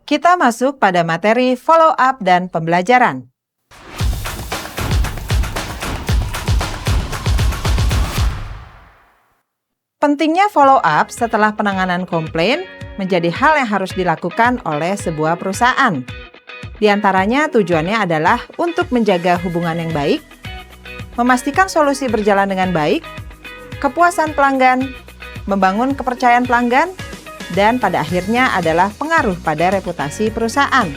Kita masuk pada materi follow up dan pembelajaran. Pentingnya follow up setelah penanganan komplain menjadi hal yang harus dilakukan oleh sebuah perusahaan. Di antaranya tujuannya adalah untuk menjaga hubungan yang baik, memastikan solusi berjalan dengan baik, kepuasan pelanggan, membangun kepercayaan pelanggan, dan pada akhirnya adalah pengaruh pada reputasi perusahaan.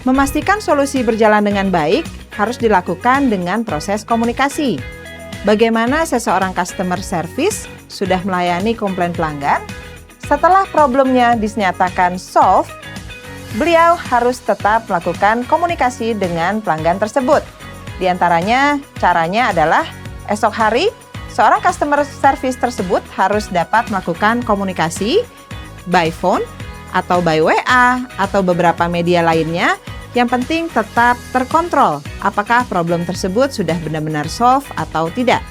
Memastikan solusi berjalan dengan baik harus dilakukan dengan proses komunikasi. Bagaimana seseorang customer service sudah melayani komplain pelanggan, setelah problemnya dinyatakan solve, beliau harus tetap melakukan komunikasi dengan pelanggan tersebut. Di antaranya, caranya adalah esok hari, seorang customer service tersebut harus dapat melakukan komunikasi by phone atau by WA atau beberapa media lainnya. Yang penting tetap terkontrol apakah problem tersebut sudah benar-benar solve atau tidak.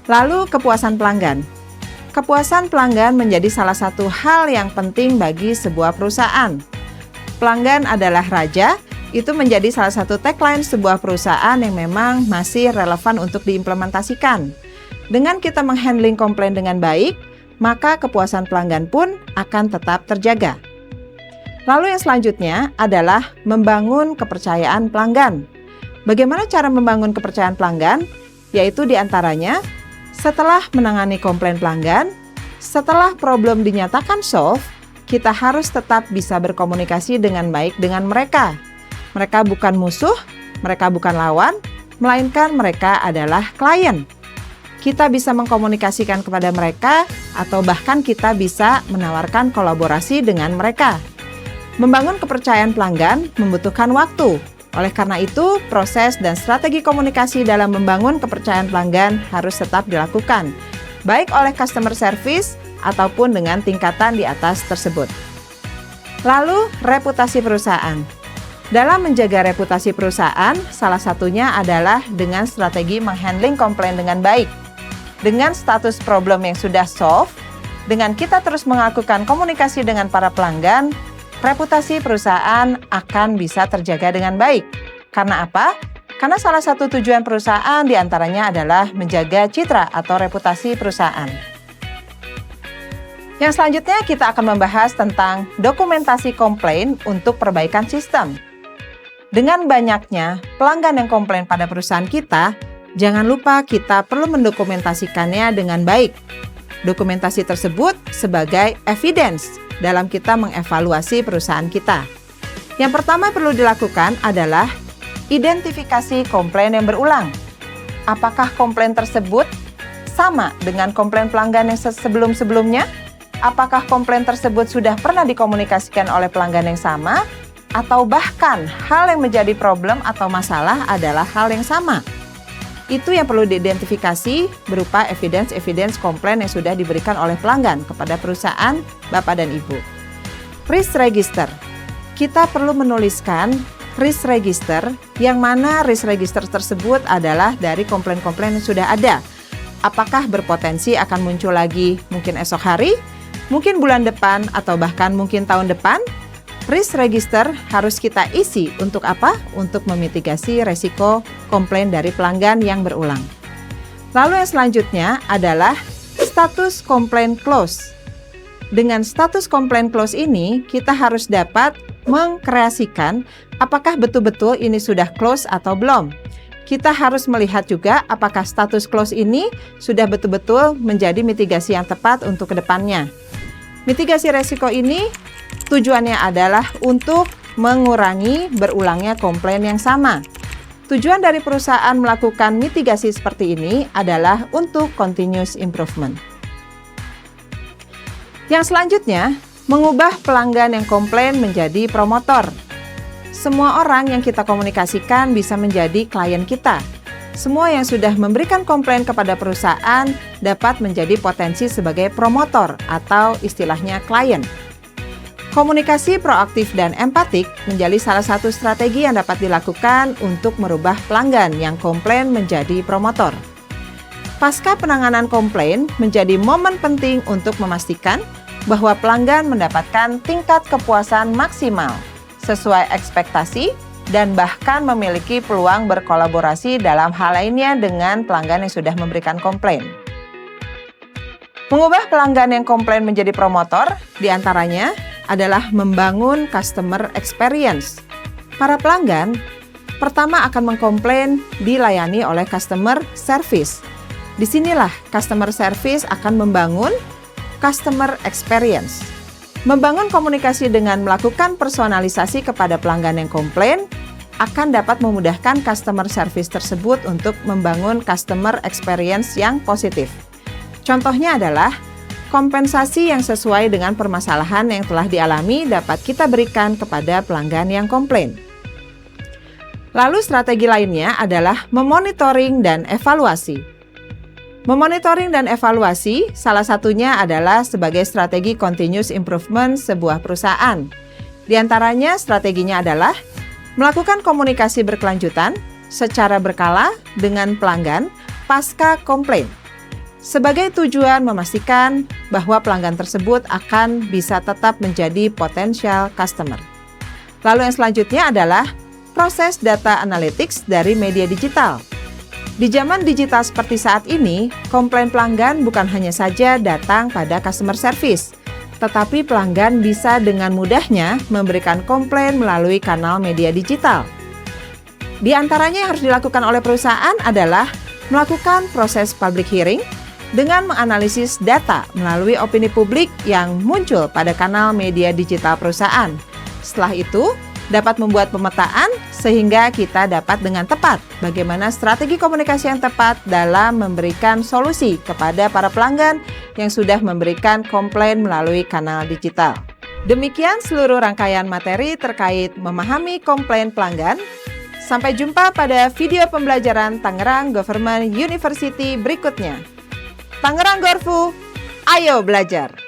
Lalu kepuasan pelanggan. Kepuasan pelanggan menjadi salah satu hal yang penting bagi sebuah perusahaan. Pelanggan adalah raja. Itu menjadi salah satu tagline sebuah perusahaan yang memang masih relevan untuk diimplementasikan. Dengan kita menghandling komplain dengan baik, maka kepuasan pelanggan pun akan tetap terjaga. Lalu yang selanjutnya adalah membangun kepercayaan pelanggan. Bagaimana cara membangun kepercayaan pelanggan? Yaitu diantaranya, setelah menangani komplain pelanggan, setelah problem dinyatakan solve, kita harus tetap bisa berkomunikasi dengan baik dengan mereka. Mereka bukan musuh, mereka bukan lawan, melainkan mereka adalah klien. Kita bisa mengkomunikasikan kepada mereka atau bahkan kita bisa menawarkan kolaborasi dengan mereka. Membangun kepercayaan pelanggan membutuhkan waktu. Oleh karena itu, proses dan strategi komunikasi dalam membangun kepercayaan pelanggan harus tetap dilakukan, baik oleh customer service ataupun dengan tingkatan di atas tersebut. Lalu, reputasi perusahaan. Dalam menjaga reputasi perusahaan, salah satunya adalah dengan strategi menghandling komplain dengan baik. Dengan status problem yang sudah solve, dengan kita terus melakukan komunikasi dengan para pelanggan, reputasi perusahaan akan bisa terjaga dengan baik. Karena apa? Karena salah satu tujuan perusahaan diantaranya adalah menjaga citra atau reputasi perusahaan. Yang selanjutnya kita akan membahas tentang dokumentasi komplain untuk perbaikan sistem. Dengan banyaknya pelanggan yang komplain pada perusahaan kita, jangan lupa kita perlu mendokumentasikannya dengan baik. Dokumentasi tersebut sebagai evidence dalam kita mengevaluasi perusahaan kita. Yang pertama perlu dilakukan adalah identifikasi komplain yang berulang. Apakah komplain tersebut sama dengan komplain pelanggan yang sebelum-sebelumnya? Apakah komplain tersebut sudah pernah dikomunikasikan oleh pelanggan yang sama? Atau bahkan hal yang menjadi problem atau masalah adalah hal yang sama. Itu yang perlu diidentifikasi berupa evidence komplain yang sudah diberikan oleh pelanggan kepada perusahaan Bapak dan Ibu. Risk register. Kita perlu menuliskan risk register yang mana risk register tersebut adalah dari komplain-komplain yang sudah ada. Apakah berpotensi akan muncul lagi mungkin esok hari, mungkin bulan depan atau bahkan mungkin tahun depan? Risk register harus kita isi untuk apa? Untuk memitigasi resiko komplain dari pelanggan yang berulang. Lalu yang selanjutnya adalah status komplain close. Dengan status komplain close ini, kita harus dapat mengkreasikan apakah betul-betul ini sudah close atau belum. Kita harus melihat juga apakah status close ini sudah betul-betul menjadi mitigasi yang tepat untuk kedepannya. Mitigasi resiko ini tujuannya adalah untuk mengurangi berulangnya komplain yang sama. Tujuan dari perusahaan melakukan mitigasi seperti ini adalah untuk continuous improvement. Yang selanjutnya, mengubah pelanggan yang komplain menjadi promotor. Semua orang yang kita komunikasikan bisa menjadi klien kita. Semua yang sudah memberikan komplain kepada perusahaan dapat menjadi potensi sebagai promotor atau istilahnya klien. Komunikasi proaktif dan empatik menjadi salah satu strategi yang dapat dilakukan untuk merubah pelanggan yang komplain menjadi promotor. Pasca penanganan komplain menjadi momen penting untuk memastikan bahwa pelanggan mendapatkan tingkat kepuasan maksimal sesuai ekspektasi dan bahkan memiliki peluang berkolaborasi dalam hal lainnya dengan pelanggan yang sudah memberikan komplain. Mengubah pelanggan yang komplain menjadi promotor diantaranya adalah membangun customer experience. Para pelanggan pertama akan mengkomplain dilayani oleh customer service. Disinilah customer service akan membangun customer experience. Membangun komunikasi dengan melakukan personalisasi kepada pelanggan yang komplain akan dapat memudahkan customer service tersebut untuk membangun customer experience yang positif. Contohnya adalah kompensasi yang sesuai dengan permasalahan yang telah dialami dapat kita berikan kepada pelanggan yang komplain. Lalu strategi lainnya adalah memonitoring dan evaluasi. Memonitoring dan evaluasi salah satunya adalah sebagai strategi continuous improvement sebuah perusahaan. Di antaranya strateginya adalah melakukan komunikasi berkelanjutan secara berkala dengan pelanggan pasca komplain, sebagai tujuan memastikan bahwa pelanggan tersebut akan bisa tetap menjadi potensial customer. Lalu yang selanjutnya adalah proses data analytics dari media digital. Di zaman digital seperti saat ini, komplain pelanggan bukan hanya saja datang pada customer service, tetapi pelanggan bisa dengan mudahnya memberikan komplain melalui kanal media digital. Di antaranya yang harus dilakukan oleh perusahaan adalah melakukan proses public hearing dengan menganalisis data melalui opini publik yang muncul pada kanal media digital perusahaan. Setelah itu, dapat membuat pemetaan sehingga kita dapat dengan tepat bagaimana strategi komunikasi yang tepat dalam memberikan solusi kepada para pelanggan yang sudah memberikan komplain melalui kanal digital. Demikian seluruh rangkaian materi terkait memahami komplain pelanggan. Sampai jumpa pada video pembelajaran Tangerang Government University berikutnya. Tangerang Gorfu, ayo belajar!